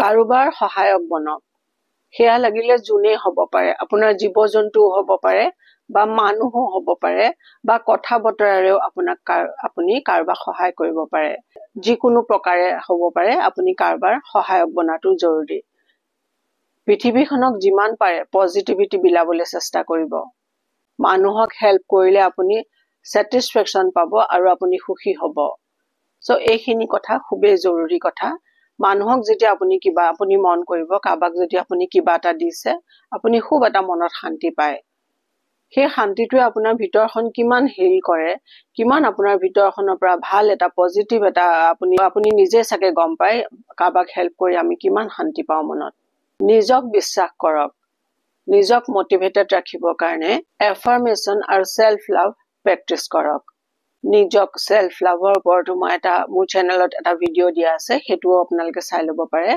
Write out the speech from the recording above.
কাৰোবাৰ সহায়ক বনক সেয়া লাগিলে যোনে হ'ব পাৰে আপোনাৰ জীৱ-জন্তু হ'ব পাৰে বা মানুহো হ'ব পাৰে বা কথা বতৰাৰেও আপুনি কাৰোবাক সহায় কৰিব পাৰে যিকোনো প্ৰকাৰে হ'ব পাৰে আপুনি কাৰোবাৰ সহায়ক বনাটো জৰুৰী পৃথিৱীখনক যিমান পাৰে পজিটিভিটি বিলাবলৈ চেষ্টা কৰিব মানুহক হেল্প কৰিলে আপুনি স্যাটিসফ্যাকশন পাব আৰু আপুনি সুখী হ'ব সো এইখিনি কথা খুবেই জৰুৰী কথা মানুহক যেতিয়া আপুনি মন কৰিব কাবাক যদি আপুনি কিবা এটা দিছে আপুনি খুব এটা মনত শান্তি পায় সেই শান্তিটোৱে আপোনাৰ ভিতৰখন কিমান হিল কৰে কিমান আপোনাৰ ভিতৰখনৰ পৰা ভাল এটা পজিটিভ এটা আপুনি নিজে সাকে গম পায় কাবাক হেল্প কৰি আমি কিমান শান্তি পাওঁ মনত নিজক বিশ্বাস কৰক নিজক মোটিভেটেড ৰাখিবৰ কাৰণে এফাৰ্মেশন আৰু সেলফ লাভ প্ৰেক্টিস কৰক নিজক সেলফ লাভৰ ওপৰত মই এটা মোৰ চেনেলত এটা ভিডিও দিয়া আছে হেতুও আপোনালোকে চাই ল'ব পাৰে